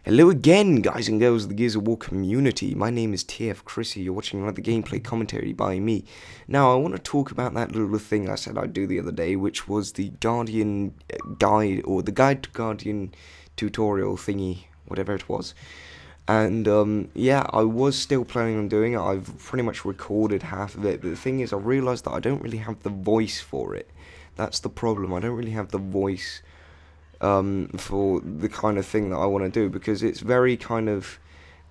Hello again, guys and girls of the Gears of War community. My name is TF Chrissy. You're watching another gameplay commentary by me. Now, I want to talk about that little thing I said I'd do the other day, which was the Guardian guide, or the Guide to Guardian tutorial thingy, whatever it was. And, yeah, I was still planning on doing it. I've pretty much recorded half of it, but the thing is, I realised that I don't really have the voice for it. That's the problem. I don't really have the voice for the kind of thing that I want to do, because it's very kind of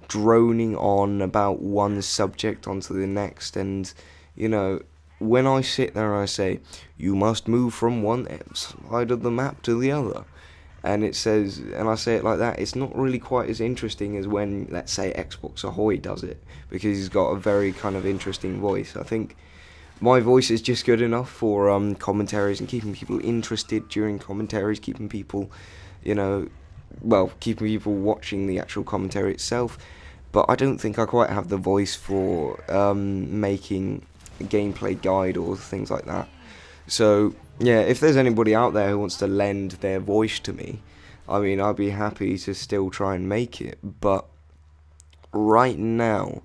droning on about one subject onto the next, and you know, when I sit there and I say you must move from one side of the map to the other, and it says, and I say it like that, it's not really quite as interesting as when, let's say, Xbox Ahoy does it, because he's got a very kind of interesting voice. I think my voice is just good enough for commentaries and keeping people interested during commentaries, keeping people, you know, well, keeping people watching the actual commentary itself. But I don't think I quite have the voice for making a gameplay guide or things like that. So, yeah, if there's anybody out there who wants to lend their voice to me, I mean, I'd be happy to still try and make it. But right now,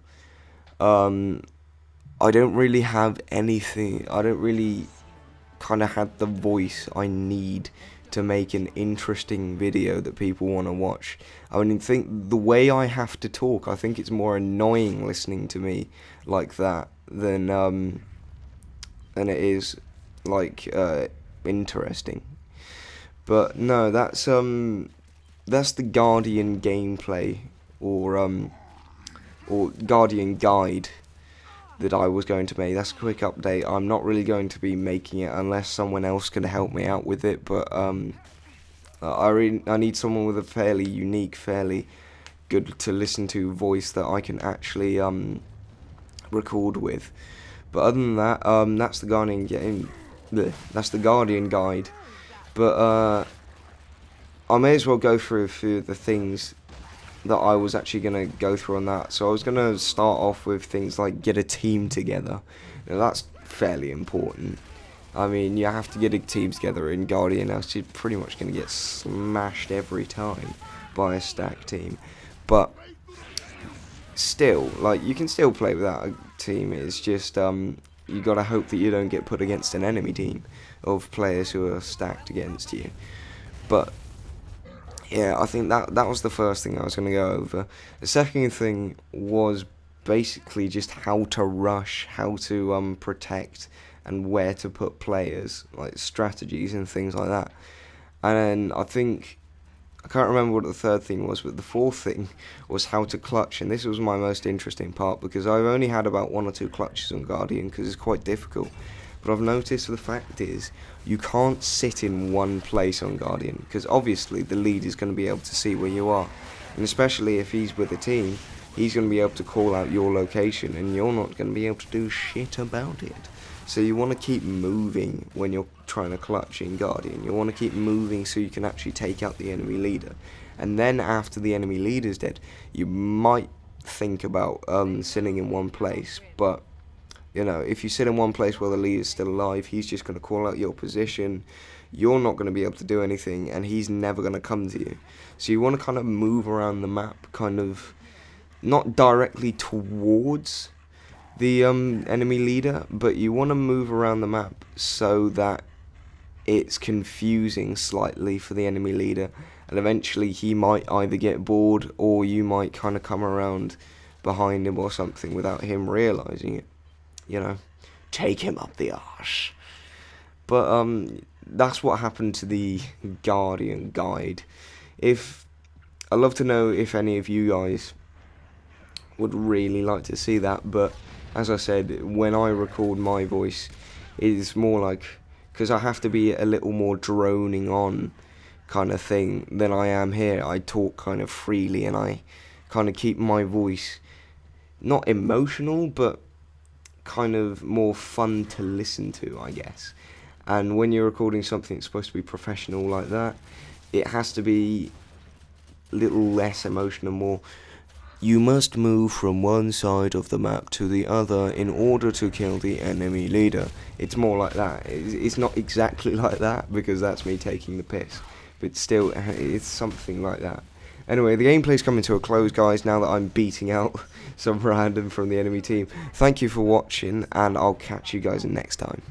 I don't really have anything. I don't really kind of have the voice I need to make an interesting video that people want to watch. I mean, think the way I have to talk, I think it's more annoying listening to me like that than it is like interesting. But no, that's the Guardian gameplay or Guardian guide that I was going to make. That's a quick update. I'm not really going to be making it unless someone else can help me out with it, but I need someone with a fairly unique, fairly good to listen to voice that I can actually record with. But other than that, that's the Guardian game. That's the Guardian guide. But I may as well go through a few of the things that I was actually going to go through on that. So I was going to start off with things like get a team together. Now that's fairly important. I mean, you have to get a team together in Guardian, else you're pretty much going to get smashed every time by a stack team. But still, like, you can still play without a team. It's just you got to hope that you don't get put against an enemy team of players who are stacked against you. But yeah, I think that was the first thing I was going to go over. The second thing was basically just how to rush, how to protect, and where to put players, like strategies and things like that. And then I can't remember what the third thing was, but the fourth thing was how to clutch, and this was my most interesting part, because I've only had about 1 or 2 clutches on Guardian, because it's quite difficult. But I've noticed the fact is, you can't sit in one place on Guardian, because obviously the lead is going to be able to see where you are. And especially if he's with a team, he's going to be able to call out your location, and you're not going to be able to do shit about it. So you want to keep moving when you're trying to clutch in Guardian. You want to keep moving so you can actually take out the enemy leader. And then after the enemy leader's dead, you might think about sitting in one place, but you know, if you sit in one place while the leader's still alive, he's just going to call out your position. You're not going to be able to do anything, and he's never going to come to you. So you want to kind of move around the map, kind of not directly towards the enemy leader, but you want to move around the map so that it's confusing slightly for the enemy leader, and eventually he might either get bored, or you might kind of come around behind him or something without him realizing it. You know, take him up the arse. But that's what happened to the Guardian guide. I'd love to know if any of you guys would really like to see that, but as I said, when I record my voice, it's more like, because I have to be a little more droning on kind of thing than I am here. I talk kind of freely, and I kind of keep my voice not emotional, but kind of more fun to listen to, I guess. And when you're recording something that's supposed to be professional like that, it has to be a little less emotional, more, you must move from one side of the map to the other in order to kill the enemy leader. It's more like that. It's not exactly like that, because that's me taking the piss, but still, it's something like that. Anyway, the gameplay's coming to a close, guys, now that I'm beating out some random from the enemy team. Thank you for watching, and I'll catch you guys next time.